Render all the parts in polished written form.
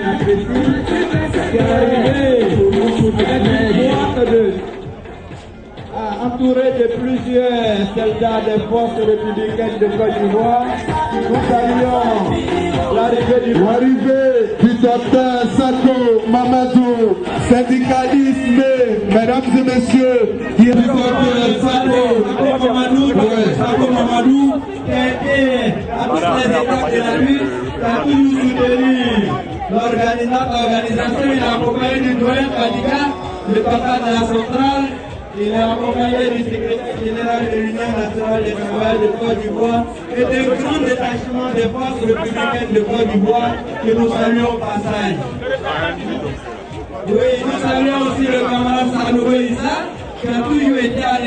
inaccessible, qui est arrivé avec une boîte entouré de plusieurs soldats des forces républicaines de Côte d'Ivoire. Nous saluons l'arrivée du docteur Sako Mamadou, syndicalisme, mesdames et messieurs, qui est du docteur Sako Mamadou, qui a été à toutes les étapes de la lutte, qui a toujours soutenu l'organisation. Il a accompagné du doyen Fadiga, le papa de la centrale. Il est accompagné du secrétaire général de l'Union nationale des travailleurs de Côte d'Ivoire et de grands détachements des forces républicaines de Côte d'Ivoire que nous saluons au passage. Oui, nous saluons aussi le camarade Sanogo Issa, qui a toujours été à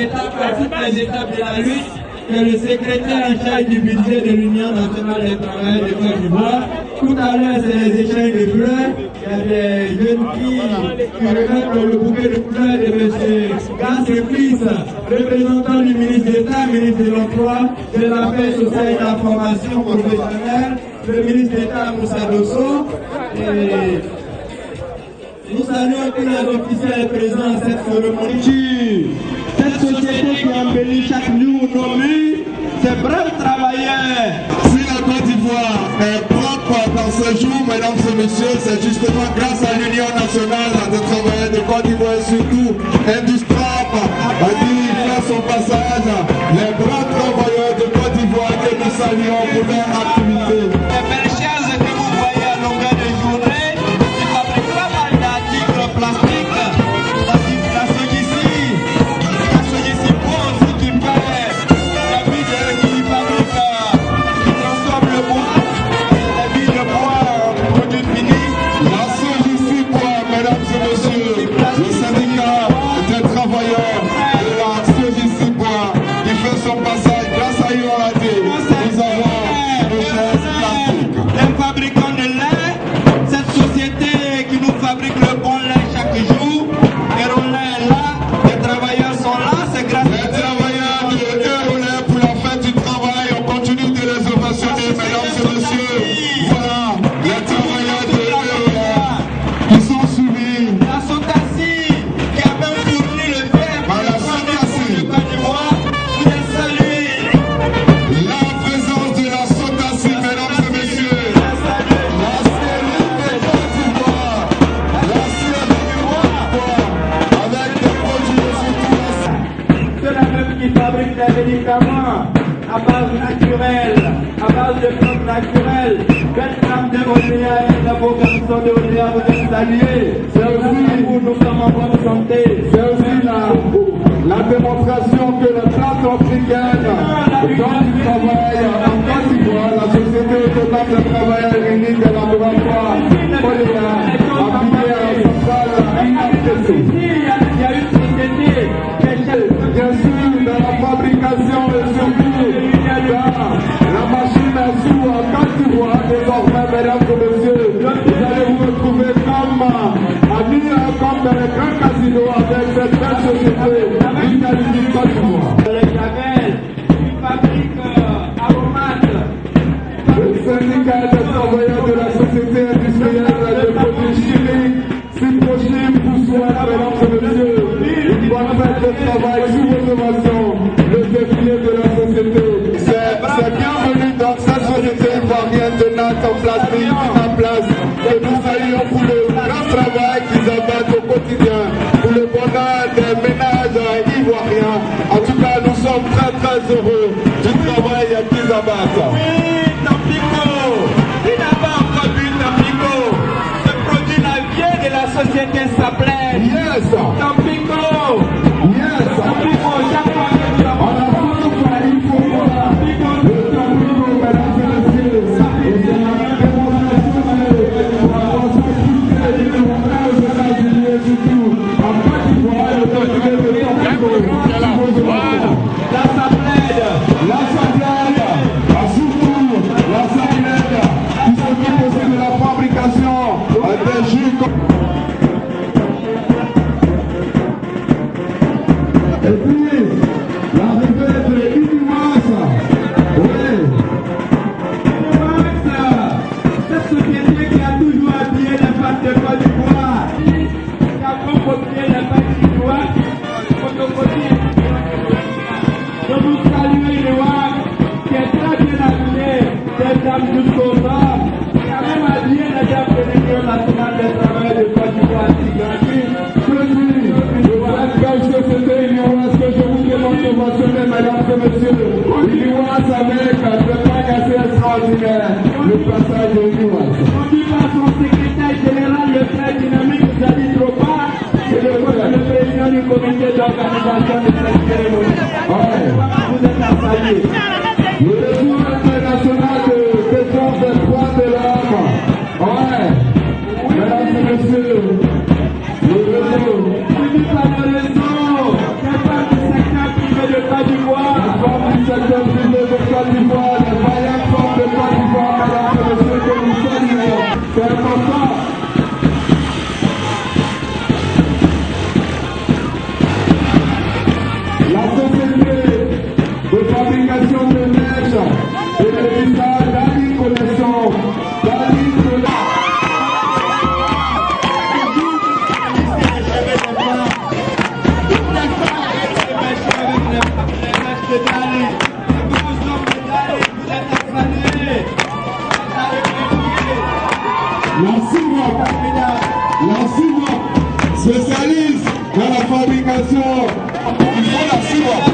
toutes les étapes de la lutte, qui est le secrétaire en charge du budget de l'Union nationale des travailleurs de Côte d'Ivoire. Tout à l'heure, c'est les échanges de fleurs. Il y a des jeunes filles qui remettent le bouquet de fleurs de M. Gasse-Fils, représentant du ministre d'État, ministre de l'Emploi, de la paix sociale et de la formation professionnelle, le ministre d'État Moussa Dosso. Nous saluons tous les officiels présents à cette cérémonie. Cette société qui embellit chaque jour nos rues, ces braves travailleurs. Si la Côte d'Ivoire est propre dans ce jour, mesdames et messieurs, c'est justement grâce à l'Union nationale des travailleurs de Côte d'Ivoire et surtout Industrap a dit faire son passage. Les braves travailleurs de Côte d'Ivoire que nous saluons pour leur activité. Les belles chaises que vous voyez à longueur de journée, ils fabriquent pas mal d'articles plastiques. La Sojici Bois aussi qui fait la vie qui fabrique, qui transforme le bois, la vie de bois en produit fini. La Sojici Bois, mesdames et messieurs, le syndicat des travailleurs de la Sojici Bois qui fait son passage grâce à UAD. Nous avons nos chaises plastiques. Les fabricants de lait, cette société qui nous fabrique le bon lait chaque jour, Erolais est là, les travailleurs sont là, c'est grâce à Les travailleurs de Erolais pour la fête du travail, on continue de les ovationner, mesdames et messieurs. Voilà, les travailleurs de Erolais qui sont suivis. la Sotassi qui a même fourni le verre pour La le Sotassi. de Côte d'Ivoire. Vous êtes salués. La présence de la Sotassi, mesdames et messieurs. La série de Côte d'Ivoire. La série de Côte d'Ivoire. Avec des produits surtout. Ceux-là même qui fabriquent des médicaments à base naturelle, à base de plantes naturelles. 20 grammes de Oléa et d'abord garçon de Oléa, vous êtes salués. C'est aussi pour nous sommes en bonne santé. C'est aussi la démonstration que les plantes africaines dont du travail en Côte d'Ivoire, la société autonome des travailleurs unis de la laboratoire Poléa, appliquée à la centrale INAPTC. Il y a une société qui est Bien sûr, dans la fabrication et surtout dans la machine à sous en Côte d'Ivoire, désormais, mesdames et messieurs, vous allez vous retrouver comme amis, comme dans les grands casinos avec cette belle société d'Italie Côte d'Ivoire. le Javel, qui fabrique aromates. Le syndicat des travailleurs de la société industrielle de produits chimiques, Ciprochim, vous souhaite, mesdames et messieurs, une bonne fête de travail sous vos ovations, le défilé de la société. C'est bienvenu dans cette société ivoirienne de natte en place, mis en place, et nous saluons pour le grand travail qu'ils abattent au quotidien, pour le bonheur des ménages ivoiriens. En tout cas, nous sommes très très heureux du travail qu'ils abattent. Oui, Tampico. Il n'a pas encore vu Tampico. Ce produit là vient de la société s'appelait Yes! Tampico. Yes! Tampico, chaque fois que nous avons On a tout quoi, il faut voir. Le Tampico, mesdames et messieurs, et c'est la démonstration de la construction et du montage de la États-Unis et surtout en Côte d'Ivoire, le défilé de Tampico. l'assemblée. L'assemblée, surtout femmes jusqu'aux hommes, et a même allié les dames de l'Union nationale des travailleurs de Côte d'Ivoire anti-gratuit. Est-ce que je vous demande de mentionner, mesdames et messieurs, l'IWAS avec un travail assez extraordinaire, le passage de l'IWAS. Conduit par son secrétaire général, le très dynamique Zali Dropa, et le président du comité d'organisation de cette cérémonie. Vous êtes à saluer. Le réseau international de défense des droits de l'homme. Ouais. Mesdames et messieurs, le réseau. Conduit par le réseau, les femmes du secteur privé de Côte d'Ivoire. Les femmes du secteur privé de Côte d'Ivoire, les vaillantes femmes de Côte d'Ivoire, mesdames et messieurs, que nous saluons. C'est important. La société de fabrication de neige et de visage d'Ali Collection, d'Ali Collection. Spécialiste dans la fabrication. Il faut la CIVOP.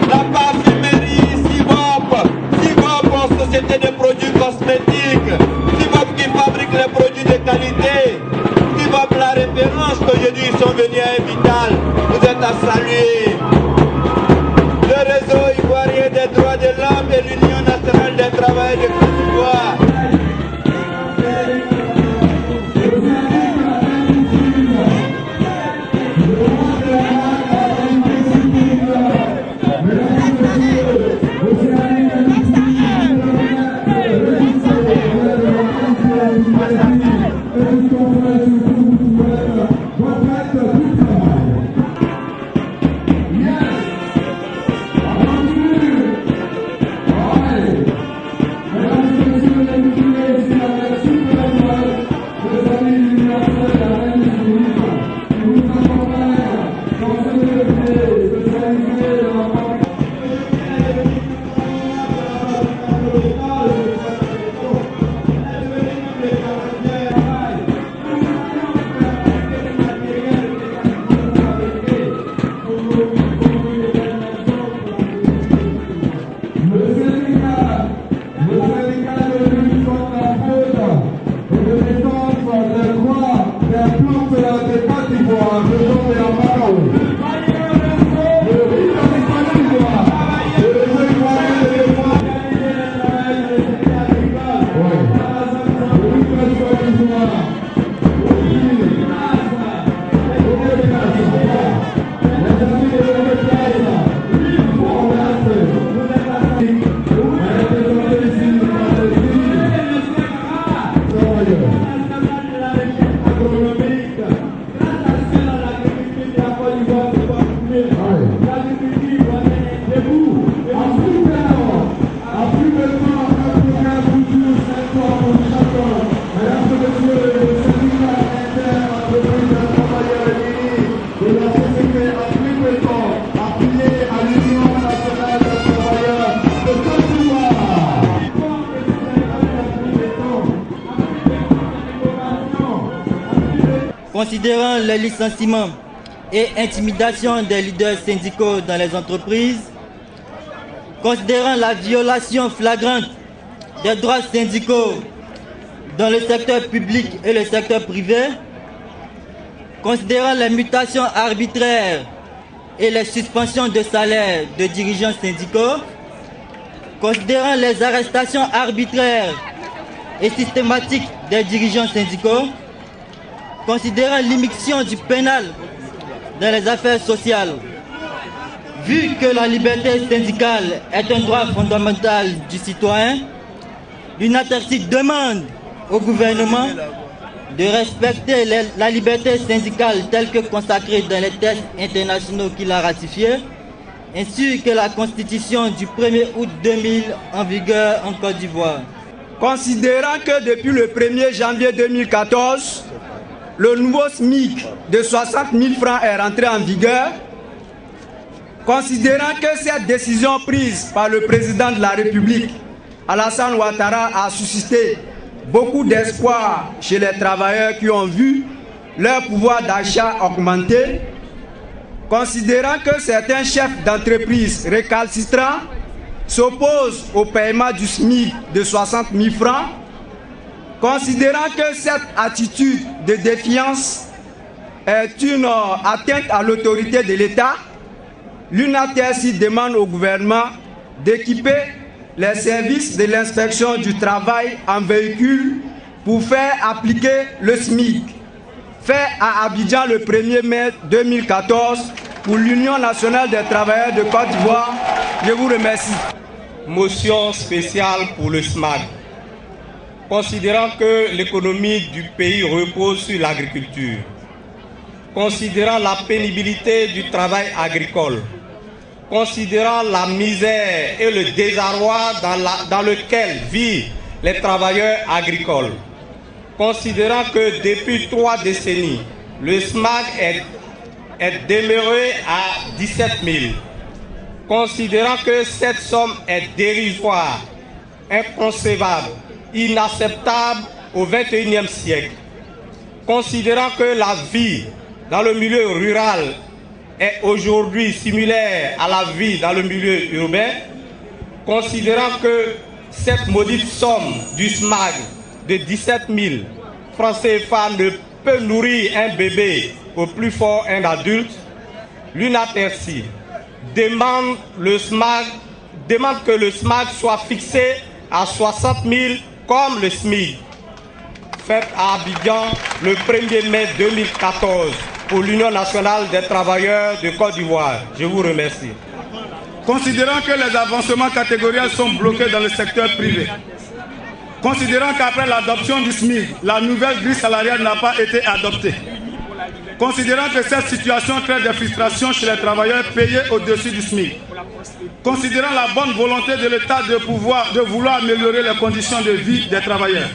La parfumerie CIVOP. CIVOP en société de produits cosmétiques. CIVOP qui fabrique les produits de qualité. CIVOP la référence qu'aujourd'hui ils sont venus à Vital. Vous êtes à saluer. Le réseau ivoirien des droits de l'homme et l'Union nationale des travailleurs de Côte d'Ivoire. Considérant le licenciement et intimidation des leaders syndicaux dans les entreprises, considérant la violation flagrante des droits syndicaux dans le secteur public et le secteur privé, considérant les mutations arbitraires et les suspensions de salaire de dirigeants syndicaux, considérant les arrestations arbitraires et systématiques des dirigeants syndicaux, considérant l'immixtion du pénal dans les affaires sociales, vu que la liberté syndicale est un droit fondamental du citoyen, l'UNATERCI demande au gouvernement de respecter la liberté syndicale telle que consacrée dans les textes internationaux qu'il a ratifiés, ainsi que la Constitution du 1er août 2000 en vigueur en Côte d'Ivoire. Considérant que depuis le 1er janvier 2014, le nouveau SMIC de 60 000 francs est rentré en vigueur, considérant que cette décision prise par le président de la République Alassane Ouattara a suscité beaucoup d'espoir chez les travailleurs qui ont vu leur pouvoir d'achat augmenter, considérant que certains chefs d'entreprise récalcitrants s'opposent au paiement du SMIC de 60 000 francs, considérant que cette attitude de défiance est une atteinte à l'autorité de l'État, l'UNATSI demande au gouvernement d'équiper les services de l'inspection du travail en véhicule pour faire appliquer le SMIC. Fait à Abidjan le 1er mai 2014 pour l'Union nationale des travailleurs de Côte d'Ivoire. Je vous remercie. Motion spéciale pour le SMAG. Considérant que l'économie du pays repose sur l'agriculture, considérant la pénibilité du travail agricole, considérant la misère et le désarroi dans lequel vivent les travailleurs agricoles, considérant que depuis 3 décennies, le SMAG est demeuré à 17 000, considérant que cette somme est dérisoire, inconcevable, inacceptable au XXIe siècle, considérant que la vie dans le milieu rural est aujourd'hui similaire à la vie dans le milieu urbain, considérant que cette maudite somme du SMAG de 17 000 francs CFA ne peut nourrir un bébé, au plus fort un adulte, l'UNATSI demande que le SMAG soit fixé à 60 000 comme le SMIC. Fait à Abidjan le 1er mai 2014 pour l'Union nationale des travailleurs de Côte d'Ivoire. Je vous remercie. Considérant que les avancements catégoriels sont bloqués dans le secteur privé, considérant qu'après l'adoption du SMIC, la nouvelle grille salariale n'a pas été adoptée, considérant que cette situation crée des frustrations chez les travailleurs payés au-dessus du SMIC, considérant la bonne volonté de l'État de vouloir améliorer les conditions de vie des travailleurs,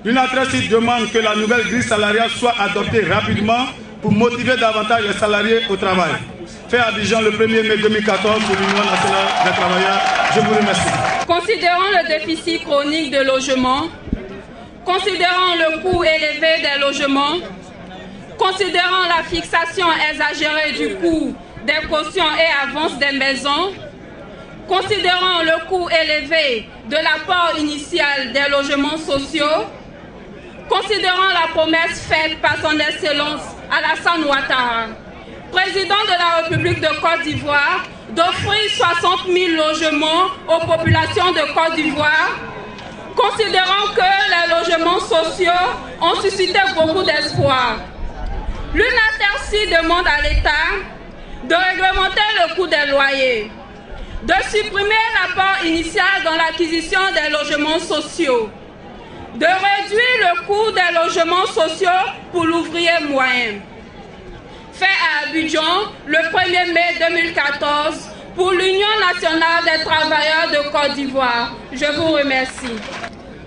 l'UNATSI demande que la nouvelle grille salariale soit adoptée rapidement pour motiver davantage les salariés au travail. Fait à Abidjan le 1er mai 2014 pour l'Union nationale des travailleurs. Je vous remercie. Considérant le déficit chronique de logement, considérant le coût élevé des logements, considérant la fixation exagérée du coût des cautions et avances des maisons, considérant le coût élevé de l'apport initial des logements sociaux, considérant la promesse faite par son Excellence Alassane Ouattara, président de la République de Côte d'Ivoire, d'offrir 60 000 logements aux populations de Côte d'Ivoire, considérant que les logements sociaux ont suscité beaucoup d'espoir. L'UNATSI demande à l'État de réglementer le coût des loyers, de supprimer l'apport initial dans l'acquisition des logements sociaux, de réduire le coût des logements sociaux pour l'ouvrier moyen. Fait à Abidjan le 1er mai 2014 pour l'Union nationale des travailleurs de Côte d'Ivoire. Je vous remercie.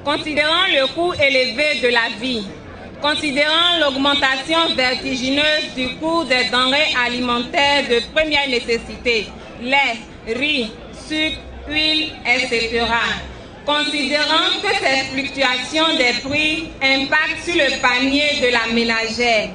Considérant le coût élevé de la vie, considérant l'augmentation vertigineuse du coût des denrées alimentaires de première nécessité, lait, riz, sucre, huile, etc., considérant que ces fluctuations des prix impactent sur le panier de la ménagère,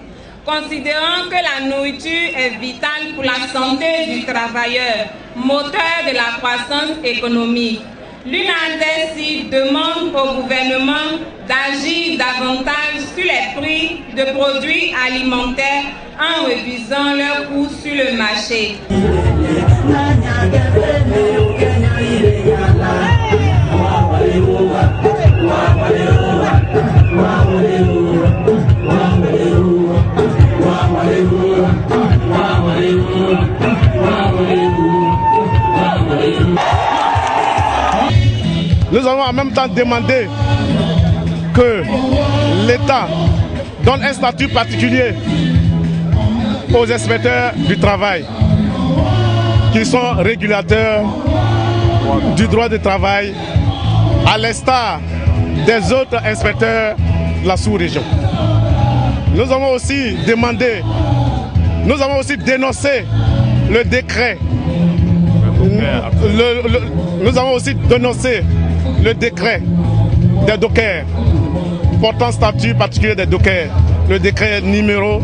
considérant que la nourriture est vitale pour la santé du travailleur, moteur de la croissance économique, l'UNATSI demande au gouvernement d'agir davantage sur les prix de produits alimentaires en réduisant leurs coûts sur le marché. Nous avons en même temps demandé que l'État donne un statut particulier aux inspecteurs du travail, qui sont régulateurs du droit du travail, à l'instar des autres inspecteurs de la sous-région. Nous avons aussi demandé, nous avons aussi dénoncé le décret. Nous avons aussi dénoncé le décret des dockers portant statut particulier des dockers, le décret numéro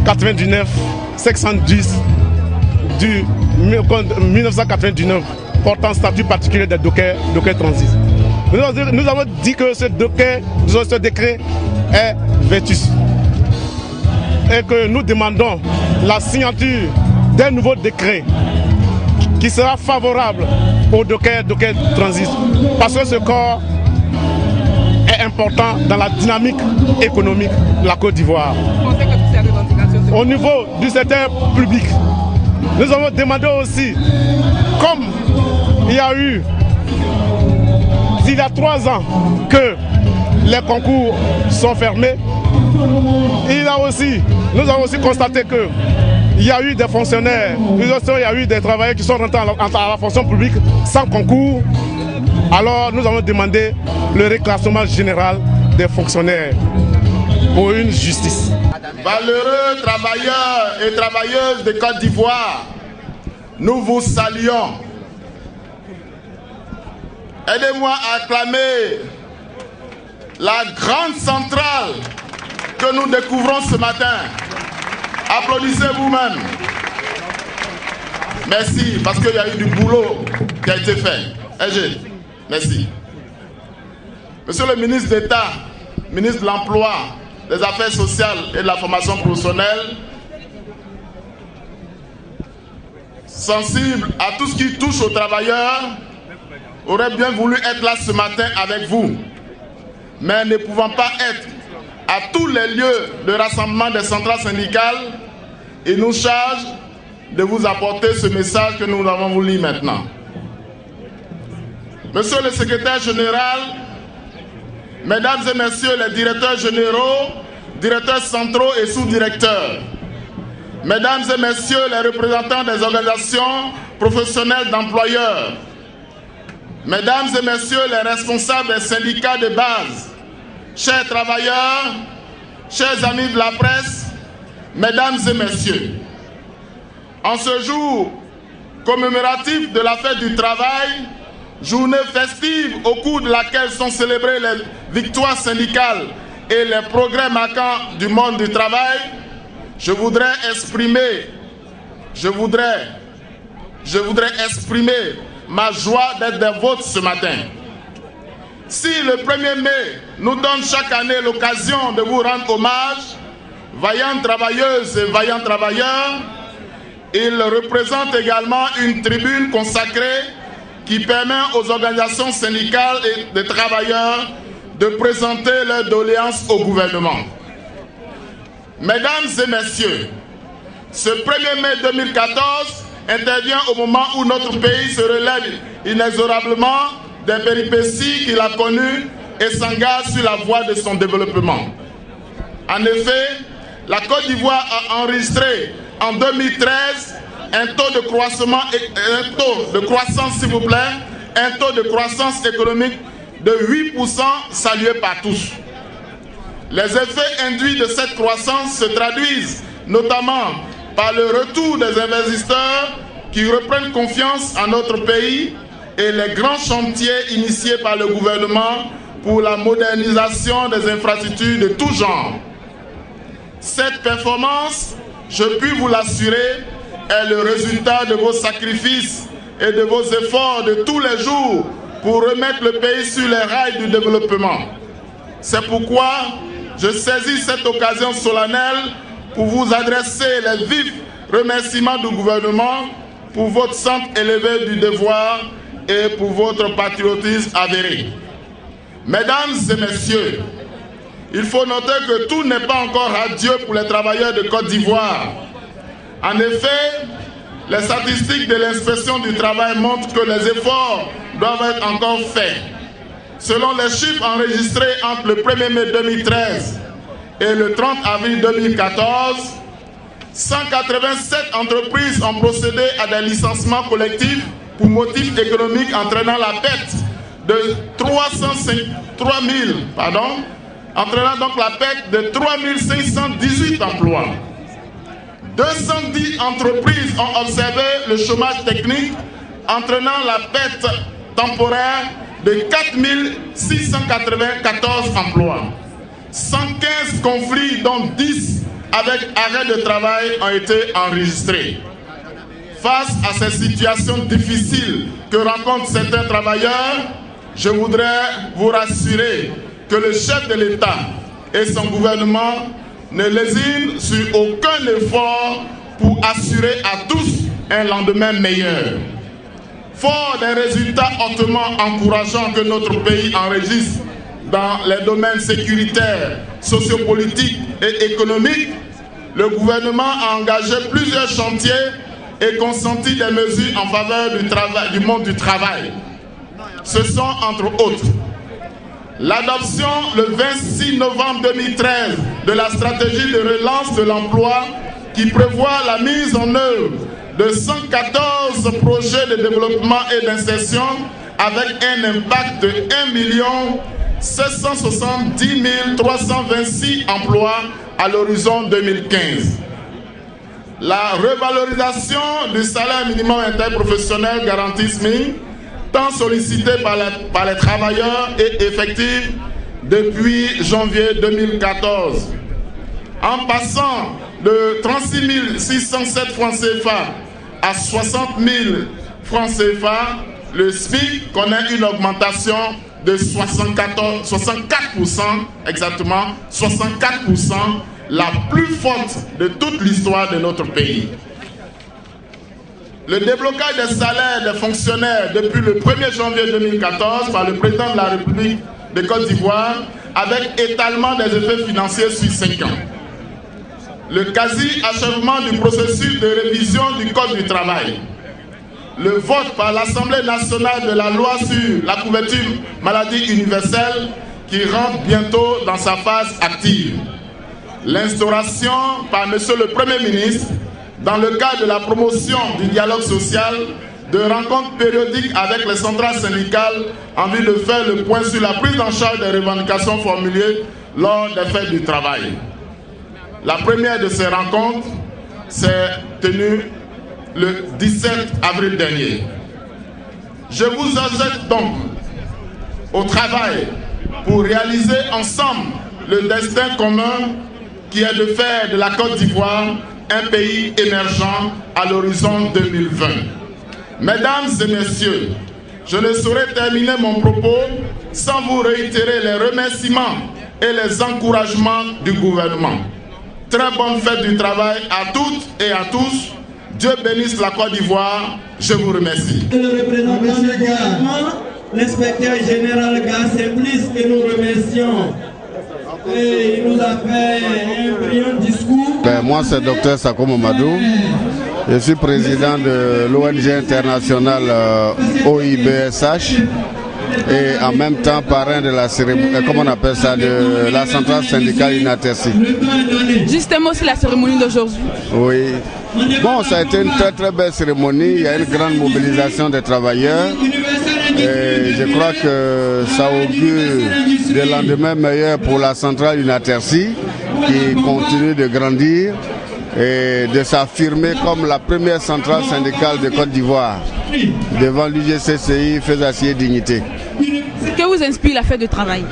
99-510 du 1999 portant statut particulier des dockers transit. Nous avons dit que ce décret est vétus et que nous demandons la signature d'un nouveau décret qui sera favorable aux dockers transit, parce que ce corps est important dans la dynamique économique de la Côte d'Ivoire. Au niveau du secteur public, nous avons demandé aussi, comme il y a 3 ans que les concours sont fermés, nous avons aussi constaté que il y a eu des fonctionnaires, il y a eu des travailleurs qui sont rentrés à la fonction publique sans concours. Alors nous avons demandé le réclassement général des fonctionnaires pour une justice. Valeureux travailleurs et travailleuses de Côte d'Ivoire, nous vous saluons. Aidez-moi à acclamer la grande centrale que nous découvrons ce matin. Applaudissez vous-même. Merci, parce qu'il y a eu du boulot qui a été fait. Merci. Monsieur le ministre d'État, ministre de l'Emploi, des Affaires sociales et de la formation professionnelle, sensible à tout ce qui touche aux travailleurs, aurait bien voulu être là ce matin avec vous, mais ne pouvant pas être à tous les lieux de rassemblement des centrales syndicales, il nous charge de vous apporter ce message que nous avons voulu maintenant. Monsieur le secrétaire général, mesdames et messieurs les directeurs généraux, directeurs centraux et sous-directeurs, mesdames et messieurs les représentants des organisations professionnelles d'employeurs, mesdames et messieurs les responsables des syndicats de base, chers travailleurs, chers amis de la presse, mesdames et messieurs, en ce jour commémoratif de la fête du travail, journée festive au cours de laquelle sont célébrées les victoires syndicales et les progrès marquants du monde du travail, je voudrais exprimer ma joie d'être des vôtres ce matin. Si le 1er mai nous donne chaque année l'occasion de vous rendre hommage, vaillantes travailleuses et vaillants travailleurs, il représente également une tribune consacrée qui permet aux organisations syndicales et des travailleurs de présenter leurs doléances au gouvernement. Mesdames et messieurs, ce 1er mai 2014 intervient au moment où notre pays se relève inexorablement des péripéties qu'il a connues et s'engage sur la voie de son développement. En effet, la Côte d'Ivoire a enregistré en 2013 un taux de croissance économique de 8% salué par tous. Les effets induits de cette croissance se traduisent notamment par le retour des investisseurs qui reprennent confiance en notre pays et les grands chantiers initiés par le gouvernement pour la modernisation des infrastructures de tout genre. Cette performance, je puis vous l'assurer, est le résultat de vos sacrifices et de vos efforts de tous les jours pour remettre le pays sur les rails du développement. C'est pourquoi je saisis cette occasion solennelle pour vous adresser les vifs remerciements du gouvernement pour votre sens élevé du devoir et pour votre patriotisme avéré. Mesdames et messieurs, il faut noter que tout n'est pas encore radieux pour les travailleurs de Côte d'Ivoire. En effet, les statistiques de l'inspection du travail montrent que les efforts doivent être encore faits. Selon les chiffres enregistrés entre le 1er mai 2013 et le 30 avril 2014, 187 entreprises ont procédé à des licenciements collectifs pour motifs économiques entraînant la perte de 3518 emplois. 210 entreprises ont observé le chômage technique entraînant la perte temporaire de 4 694 emplois. 115 conflits, dont 10 avec arrêt de travail, ont été enregistrés. Face à ces situations difficiles que rencontrent certains travailleurs, je voudrais vous rassurer que le chef de l'État et son gouvernement ne lésinent sur aucun effort pour assurer à tous un lendemain meilleur. Fort des résultats hautement encourageants que notre pays enregistre dans les domaines sécuritaires, sociopolitiques et économiques, le gouvernement a engagé plusieurs chantiers et consenti des mesures en faveur du monde du travail. Ce sont entre autres l'adoption le 26 novembre 2013 de la stratégie de relance de l'emploi qui prévoit la mise en œuvre de 114 projets de développement et d'insertion avec un impact de 1 770 326 emplois à l'horizon 2015. La revalorisation du salaire minimum interprofessionnel garanti SMIC, tant sollicité par les travailleurs, est effective depuis janvier 2014. En passant de 36 607 francs CFA à 60 000 francs CFA, le SMIC connaît une augmentation de 64%, exactement 64%, la plus forte de toute l'histoire de notre pays. Le déblocage des salaires des fonctionnaires depuis le 1er janvier 2014 par le président de la République de Côte d'Ivoire avec étalement des effets financiers sur 5 ans. Le quasi-achèvement du processus de révision du Code du travail. Le vote par l'Assemblée nationale de la loi sur la couverture maladie universelle qui rentre bientôt dans sa phase active. L'instauration par M. le Premier ministre, dans le cadre de la promotion du dialogue social, de rencontres périodiques avec les centrales syndicales en vue de faire le point sur la prise en charge des revendications formulées lors des fêtes du travail. La première de ces rencontres s'est tenue le 17 avril dernier. Je vous ajoute donc au travail pour réaliser ensemble le destin commun qui est de faire de la Côte d'Ivoire un pays émergent à l'horizon 2020. Mesdames et messieurs, je ne saurais terminer mon propos sans vous réitérer les remerciements et les encouragements du gouvernement. Très bonne fête du travail à toutes et à tous. Dieu bénisse la Côte d'Ivoire. Je vous remercie. Le représentant du gouvernement, l'inspecteur général Gars Simplice, que nous remercions. Et il nous a fait un brillant discours. Moi, c'est Dr Sako Mamadou. Je suis président de l'ONG internationale OIBSH et en même temps parrain de la cérémonie, comment on appelle ça, de la centrale syndicale Inatersi. Justement, c'est la cérémonie d'aujourd'hui. Oui. Bon, ça a été une très belle cérémonie. Il y a une grande mobilisation des travailleurs. Et je crois que ça augure des lendemains meilleurs pour la centrale Inatersi qui continue de grandir et de s'affirmer comme la première centrale syndicale de Côte d'Ivoire devant l'UGCCI, Faisacier Dignité. Que vous inspire la fête du travail?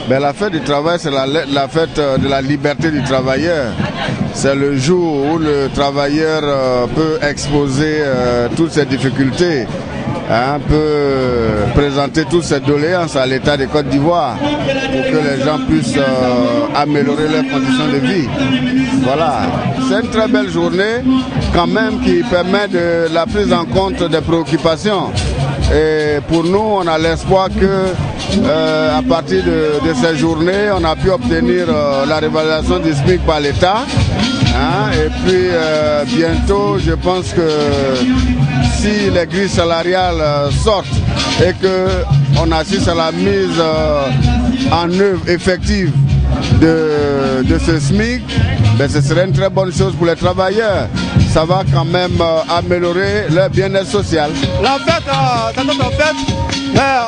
La fête du travail, c'est la fête de la liberté du travailleur. C'est le jour où le travailleur peut exposer toutes ses difficultés, peut présenter toutes ses doléances à l'État de Côte d'Ivoire pour que les gens puissent améliorer leurs conditions de vie. Voilà, c'est une très belle journée quand même qui permet de la prise en compte des préoccupations. Et pour nous, on a l'espoir que à partir de ces journées, on a pu obtenir la révalorisation du SMIC par l'État. Et puis bientôt, je pense que si les grilles salariales sortent et qu'on assiste à la mise en œuvre effective de ce SMIC, ce serait une très bonne chose pour les travailleurs. Ça va quand même améliorer leur bien-être social. La fête, c'est notre fête,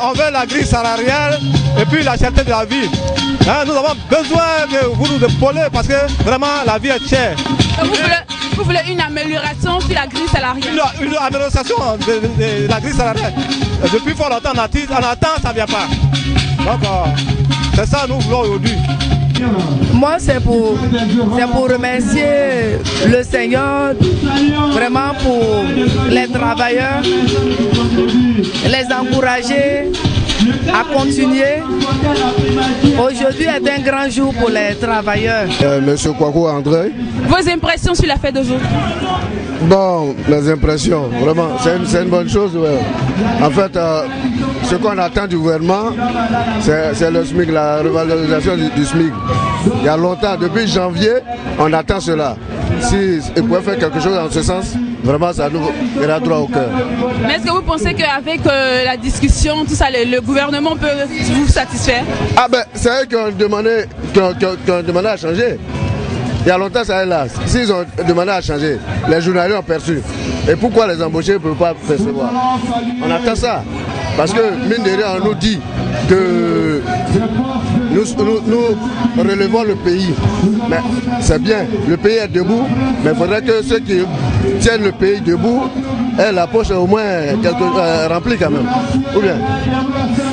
on veut la grille salariale et puis la cherté de la vie. Nous avons besoin de vous nous épauler parce que vraiment la vie est chère. Vous voulez une amélioration sur la grille salariale? Une amélioration de la grille salariale. depuis fort longtemps, on attend, ça ne vient pas. Donc, c'est ça nous voulons aujourd'hui. Moi, c'est pour remercier le Seigneur vraiment pour les travailleurs, les encourager à continuer. Aujourd'hui est un grand jour pour les travailleurs. Monsieur Kwaku André. Vos impressions sur la fête d'aujourd'hui? Bon, les impressions, vraiment, c'est une bonne chose. Ouais. En fait, ce qu'on attend du gouvernement, c'est le SMIC, la revalorisation du SMIC. Il y a longtemps, depuis janvier, on attend cela. S'ils pouvaient faire quelque chose en ce sens, vraiment, ça nous ira droit au cœur. Mais est-ce que vous pensez qu'avec la discussion, tout ça, le gouvernement peut vous satisfaire? Ah ben, c'est eux qui ont demandé à changer. Il y a longtemps, ça est là. S'ils ont demandé à changer, les journaliers ont perçu. Et pourquoi les embauchés ne peuvent pas percevoir? On attend ça. Parce que, mine de rien, on nous dit que nous relevons le pays. Mais c'est bien, le pays est debout, mais il faudrait que ceux qui tiennent le pays debout aient la poche au moins remplie quand même. Ou bien